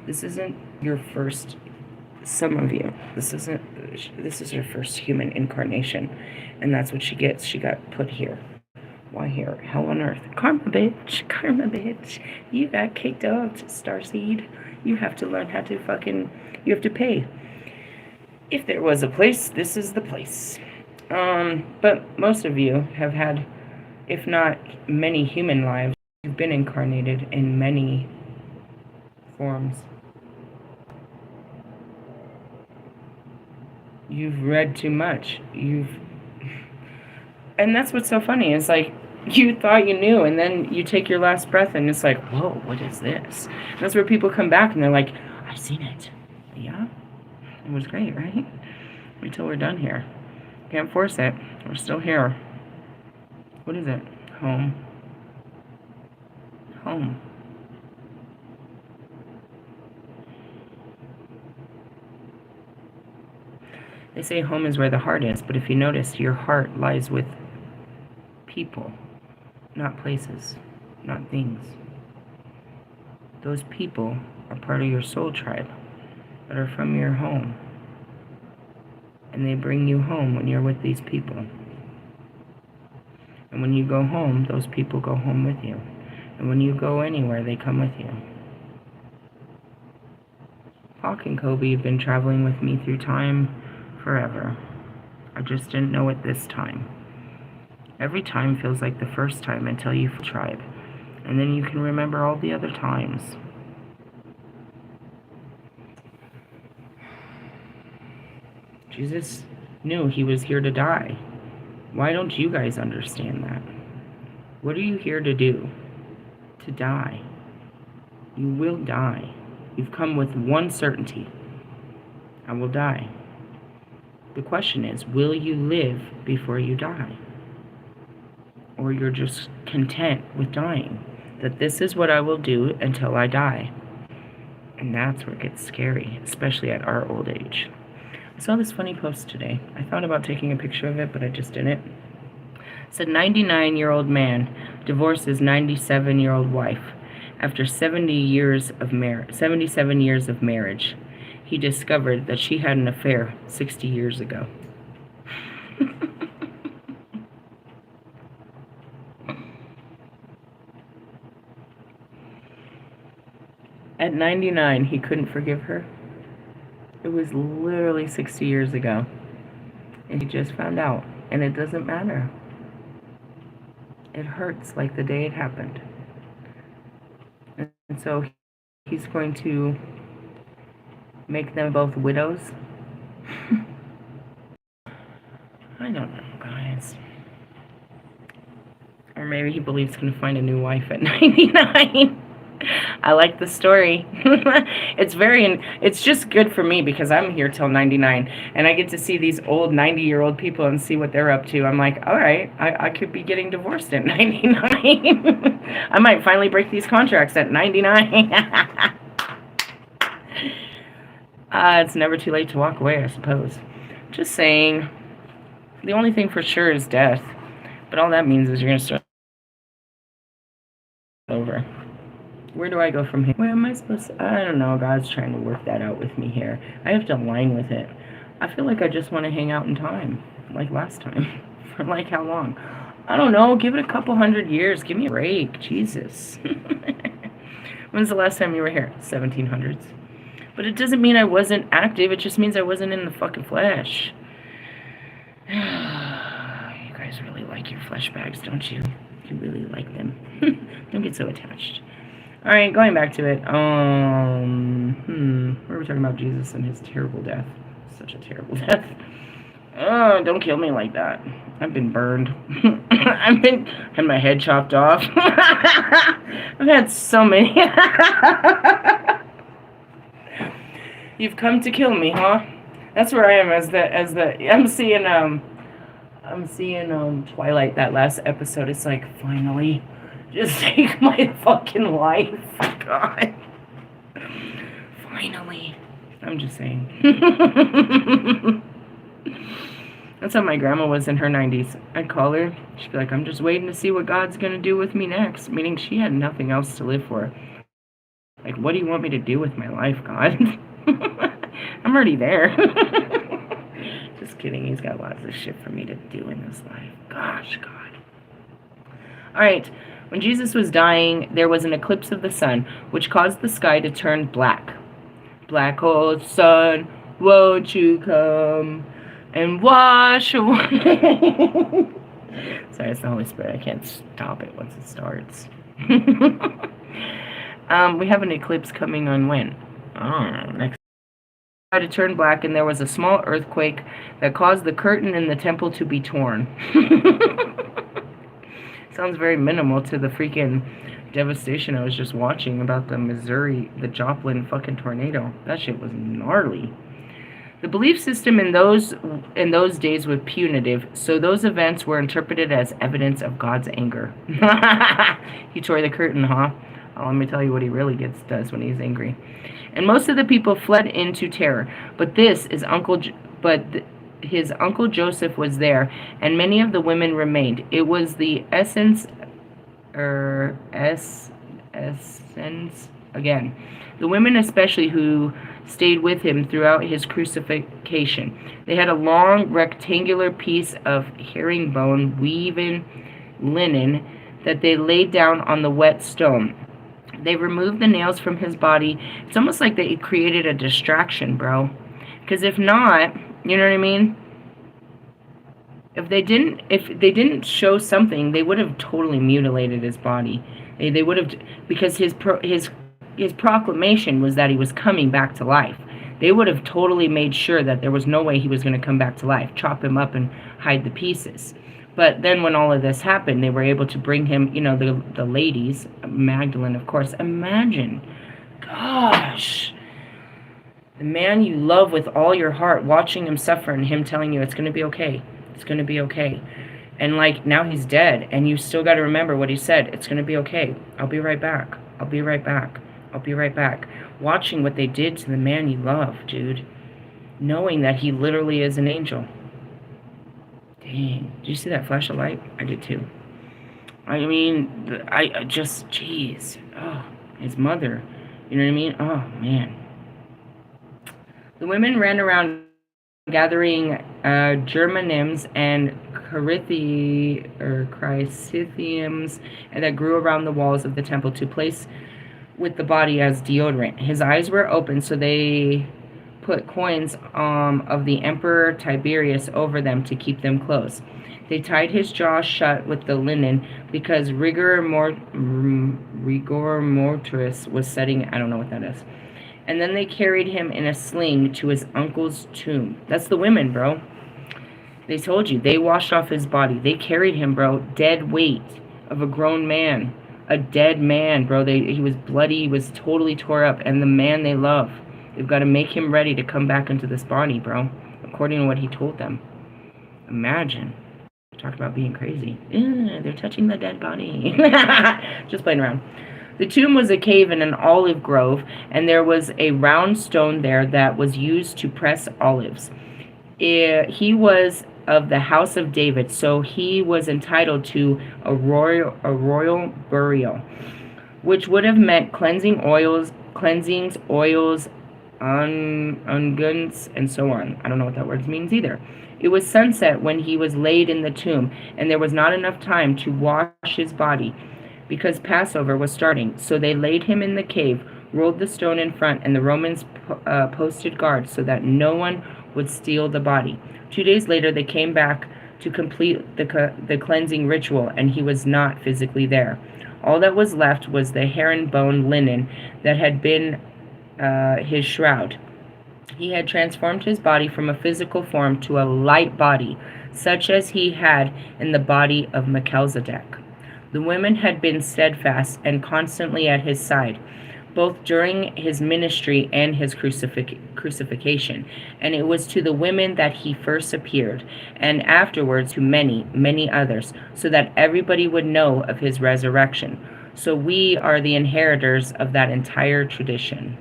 This isn't your first, some of you, this is her first human incarnation. And that's what she gets. She got put here. Why here? Hell on earth. Karma, bitch. Karma, bitch. You got kicked out, Starseed. You have to learn how to you have to pay. If there was a place, this is the place. But most of you have had, if not many human lives, you've been incarnated in many forms. You've read too much. And that's what's so funny. It's like, you thought you knew, and then you take your last breath, and it's like, whoa, what is this? And that's where people come back, and they're like, I've seen it. Yeah? It was great, right? Wait till we're done here. Can't force it. We're still here. What is it? Home. Home. They say home is where the heart is, but if you notice, your heart lies with people, not places, not things. Those people are part of your soul tribe that are from your home. And they bring you home when you're with these people. And when you go home, those people go home with you. And when you go anywhere, they come with you. Hawk and Kobe have been traveling with me through time forever. I just didn't know it this time. Every time feels like the first time until you feel tribe. And then you can remember all the other times. Jesus knew he was here to die. Why don't you guys understand that? What are you here to do? To die. You will die. You've come with one certainty. I will die. The question is, will you live before you die? Or you're just content with dying? That this is what I will do until I die. And that's where it gets scary, especially at our old age. I saw this funny post today. I thought about taking a picture of it, but I just didn't. It said 99-year-old man divorces 97-year-old wife after 77 years of marriage. He discovered that she had an affair 60 years ago. At 99, he couldn't forgive her. It was literally 60 years ago. And he just found out. And it doesn't matter. It hurts like the day it happened. And so he's going to make them both widows. I don't know, guys. Or maybe he believes he's going to find a new wife at 99. I like the story. It's just good for me because I'm here till 99 and I get to see these old 90-year-old people and see what they're up to. I'm like, all right, I could be getting divorced at 99. I might finally break these contracts at 99. It's never too late to walk away, I suppose. Just saying. The only thing for sure is death. But all that means is you're going to start over. Where do I go from here? Where am I supposed to? I don't know. God's trying to work that out with me here. I have to align with it. I feel like I just want to hang out in time. Like last time. For like how long? I don't know. Give it a couple 100 years. Give me a break. Jesus. When's the last time you were here? 1700s. But it doesn't mean I wasn't active. It just means I wasn't in the fucking flesh. You guys really like your flesh bags, don't you? You really like them. Don't get so attached. Alright, going back to it. Where are we talking about Jesus and his terrible death? Such a terrible death. Oh, don't kill me like that. I've been burned. Had my head chopped off. I've had so many. You've come to kill me, huh? That's where I am I'm seeing Twilight, that last episode. It's like, finally, just take my fucking life. God. Finally. I'm just saying. That's how my grandma was in her 90s. I'd call her. She'd be like, I'm just waiting to see what God's going to do with me next. Meaning she had nothing else to live for. Like, what do you want me to do with my life, God? I'm already there. Just kidding. He's got lots of shit for me to do in this life. Gosh, God. Alright. When Jesus was dying, there was an eclipse of the sun, which caused the sky to turn black. Black hole sun, won't you come and wash away? Sorry, it's the Holy Spirit. I can't stop it once it starts. We have an eclipse coming on when? Next. To turn black, and there was a small earthquake that caused the curtain in the temple to be torn. Sounds very minimal to the freaking devastation I was just watching about the Joplin fucking tornado. That shit was gnarly. The belief system in those days was punitive, so those events were interpreted as evidence of God's anger. He tore the curtain, huh? Oh, let me tell you what he really does when he's angry. And most of the people fled into terror, but his uncle Joseph was there, and many of the women remained. It was the essence again. The women especially who stayed with him throughout his crucifixion. They had a long rectangular piece of herringbone weaving linen that they laid down on the wet stone. They removed the nails from his body. It's almost like they created a distraction, bro. Because if not, you know what I mean? If they didn't show something, they would have totally mutilated his body. They would have, because his proclamation was that he was coming back to life. They would have totally made sure that there was no way he was going to come back to life. Chop him up and hide the pieces. But then when all of this happened, they were able to bring him, the ladies, Magdalene, of course. Imagine, gosh, the man you love with all your heart, watching him suffer and him telling you it's going to be okay. It's going to be okay. And now he's dead, and you still got to remember what he said. It's going to be okay. I'll be right back. I'll be right back. I'll be right back. Watching what they did to the man you love, dude. Knowing that he literally is an angel. Dang. Did you see that flash of light? I did too. I mean, I just, jeez. Oh, his mother. You know what I mean? Oh, man. The women ran around gathering geraniums and chrysanthemums that grew around the walls of the temple to place with the body as deodorant. His eyes were open, so they put coins of the Emperor Tiberius over them to keep them close. They tied his jaw shut with the linen because rigor mortis was setting. I don't know what that is. And then they carried him in a sling to his uncle's tomb. That's the women, bro. They told you. They washed off his body. They carried him, bro. Dead weight of a grown man. A dead man, bro. He was bloody. He was totally tore up. And the man they love. They've got to make him ready to come back into this body, bro. According to what he told them. Imagine. Talk about being crazy. They're touching the dead body. Just playing around. The tomb was a cave in an olive grove, and there was a round stone there that was used to press olives. He was of the house of David, so he was entitled to a royal burial, which would have meant cleansings, oils, unguents, and so on. I don't know what that word means either. It was sunset when he was laid in the tomb, and there was not enough time to wash his body because Passover was starting. So they laid him in the cave, rolled the stone in front, and the Romans posted guard so that no one would steal the body. 2 days later, they came back to complete the cleansing ritual, and he was not physically there. All that was left was the herringbone linen that had been his shroud. He had transformed his body from a physical form to a light body, such as he had in the body of Melchizedek. The women had been steadfast and constantly at his side, both during his ministry and his crucifixion. And it was to the women that he first appeared, and afterwards to many, many others, so that everybody would know of his resurrection. So we are the inheritors of that entire tradition.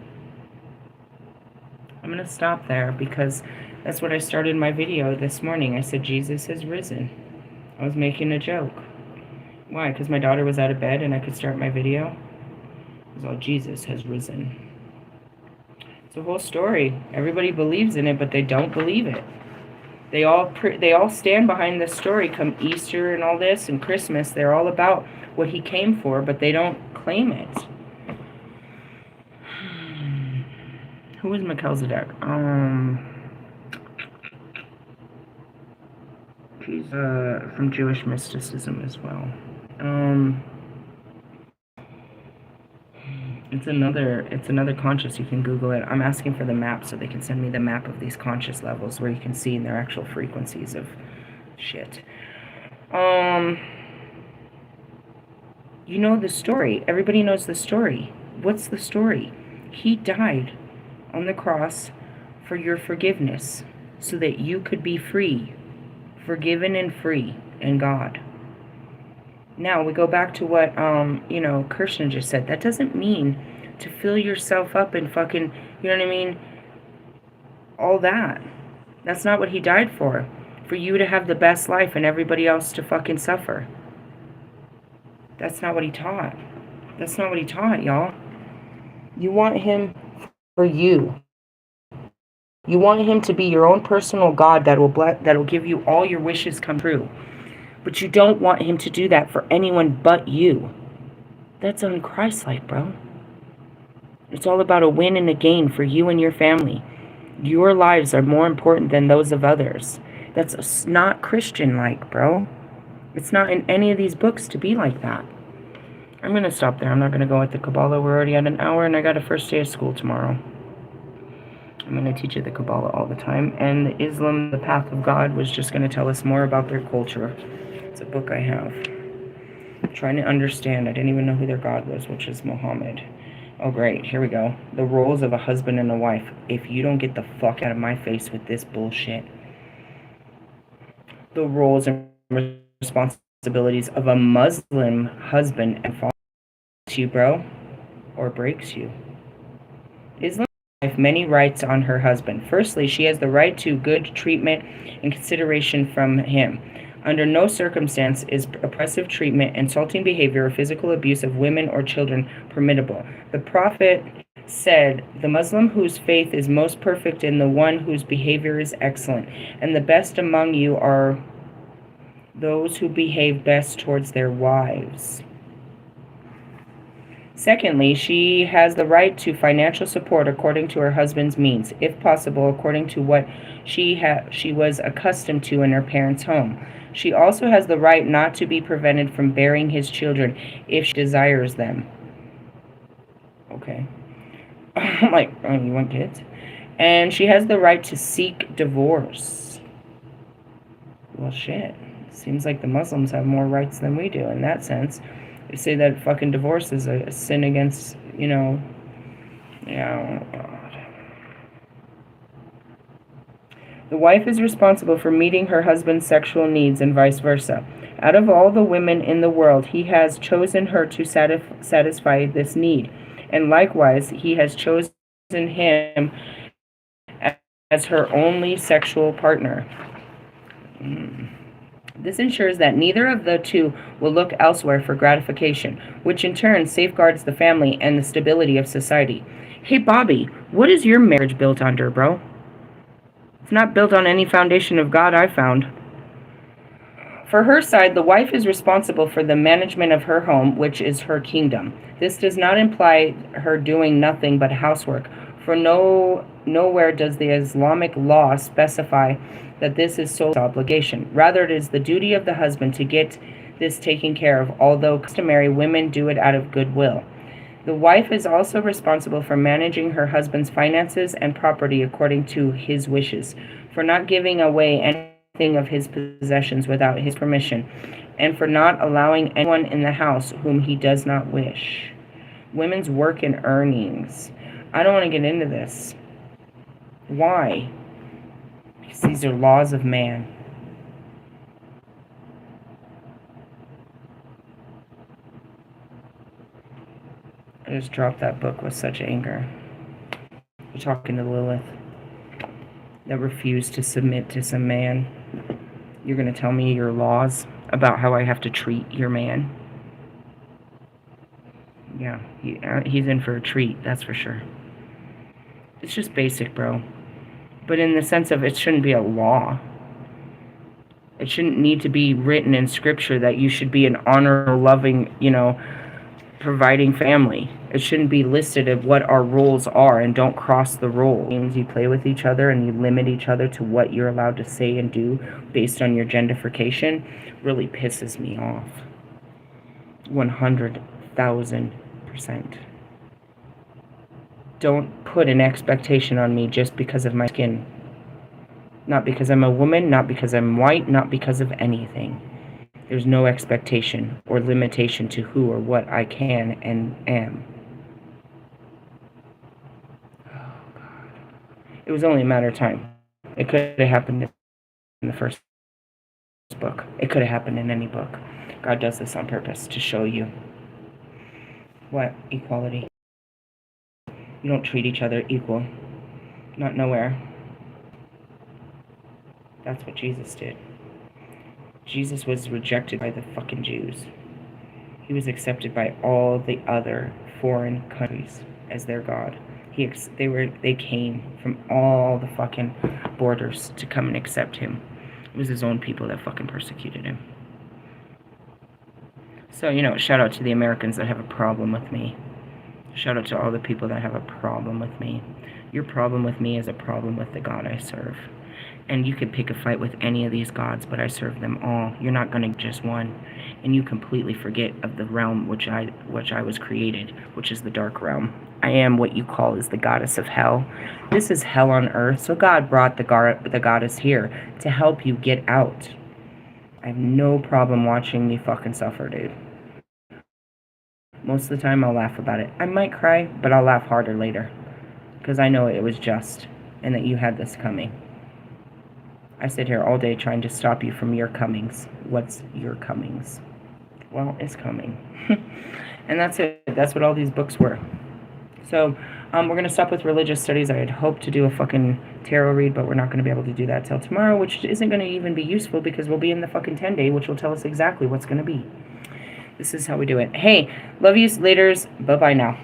I'm going to stop there because that's what I started my video this morning. I said, Jesus has risen. I was making a joke. Why? Because my daughter was out of bed and I could start my video? It was all, Jesus has risen. It's a whole story. Everybody believes in it, but they don't believe it. They all stand behind this story come Easter and all this and Christmas. They're all about what he came for, but they don't claim it. Who is Melchizedek? He's from Jewish mysticism as well. It's another conscious. You can Google it. I'm asking for the map so they can send me the map of these conscious levels where you can see in their actual frequencies of shit. You know the story. Everybody knows the story. What's the story? He died on the cross for your forgiveness so that you could be free, forgiven and free in God. Now we go back to what Kirshner just said. That doesn't mean to fill yourself up and fucking, you know what I mean, all that. That's not what he died for you to have the best life and everybody else to fucking suffer. That's not what he taught. That's not what he taught, y'all. You want him for you. You want him to be your own personal God that'll give you all your wishes come true. But you don't want him to do that for anyone but you. That's un-Christ-like, bro. It's all about a win and a gain for you and your family. Your lives are more important than those of others. That's not Christian-like, bro. It's not in any of these books to be like that. I'm going to stop there. I'm not going to go with the Kabbalah. We're already at an hour, and I got a first day of school tomorrow. I'm going to teach you the Kabbalah all the time. And Islam, the Path of God, was just going to tell us more about their culture. It's a book I have. I'm trying to understand. I didn't even know who their God was, which is Mohammed. Oh, great. Here we go. The roles of a husband and a wife. If you don't get the fuck out of my face with this bullshit. The roles and responsibilities of a Muslim husband and father. You, bro, or breaks you. Islam has many rights on her husband. Firstly, she has the right to good treatment and consideration from him. Under no circumstance is oppressive treatment, insulting behavior, or physical abuse of women or children permissible. The Prophet said, "The Muslim whose faith is most perfect and the one whose behavior is excellent, and the best among you are those who behave best towards their wives." Secondly, she has the right to financial support according to her husband's means, if possible, according to what she was accustomed to in her parents' home. She also has the right not to be prevented from bearing his children if she desires them. Okay. I'm like, oh, you want kids? And she has the right to seek divorce. Well, shit. Seems like the Muslims have more rights than we do in that sense. They say that fucking divorce is a sin against, yeah, oh God. The wife is responsible for meeting her husband's sexual needs and vice versa. Out of all the women in the world, he has chosen her to satisfy this need. And likewise, he has chosen him as her only sexual partner. This ensures that neither of the two will look elsewhere for gratification, which in turn safeguards the family and the stability of society. Hey, Bobby, what is your marriage built under, bro? It's not built on any foundation of God I found. For her side, the wife is responsible for the management of her home, which is her kingdom. This does not imply her doing nothing but housework, for nowhere does the Islamic law specify that this is sole obligation. Rather, it is the duty of the husband to get this taken care of, although customary women do it out of goodwill. The wife is also responsible for managing her husband's finances and property according to his wishes, for not giving away anything of his possessions without his permission, and for not allowing anyone in the house whom he does not wish. Women's work and earnings. I don't want to get into this. Why? Because these are laws of man. I just dropped that book with such anger. You're talking to Lilith that refused to submit to some man. You're going to tell me your laws about how I have to treat your man? Yeah, he's in for a treat, that's for sure. It's just basic, bro. But in the sense of it shouldn't be a law. It shouldn't need to be written in scripture that you should be an honor-loving, providing family. It shouldn't be listed of what our rules are, and don't cross the rule. It means you play with each other and you limit each other to what you're allowed to say and do based on your gendification really pisses me off. 100,000%. Don't put an expectation on me just because of my skin. Not because I'm a woman, not because I'm white, not because of anything. There's no expectation or limitation to who or what I can and am. Oh, God. It was only a matter of time. It could have happened in the first book. It could have happened in any book. God does this on purpose to show you what? Equality. You don't treat each other equal. Not nowhere. That's what Jesus did. Jesus was rejected by the fucking Jews. He was accepted by all the other foreign countries as their God. They came from all the fucking borders to come and accept him. It was his own people that fucking persecuted him. So, shout out to the Americans that have a problem with me. Shout out to all the people that have a problem with me. Your problem with me is a problem with the God I serve. And you could pick a fight with any of these gods, but I serve them all. You're not going to just one. And you completely forget of the realm which I was created, which is the dark realm. I am what you call is the goddess of hell. This is hell on earth, so God brought the goddess here to help you get out. I have no problem watching you fucking suffer, dude. Most of the time, I'll laugh about it. I might cry, but I'll laugh harder later. Because I know it was just, and that you had this coming. I sit here all day trying to stop you from your comings. What's your comings? Well, it's coming. And that's it. That's what all these books were. So, we're going to stop with religious studies. I had hoped to do a fucking tarot read, but we're not going to be able to do that till tomorrow, which isn't going to even be useful because we'll be in the fucking 10-day, which will tell us exactly what's going to be. This is how we do it. Hey, love yous, laters. Bye-bye now.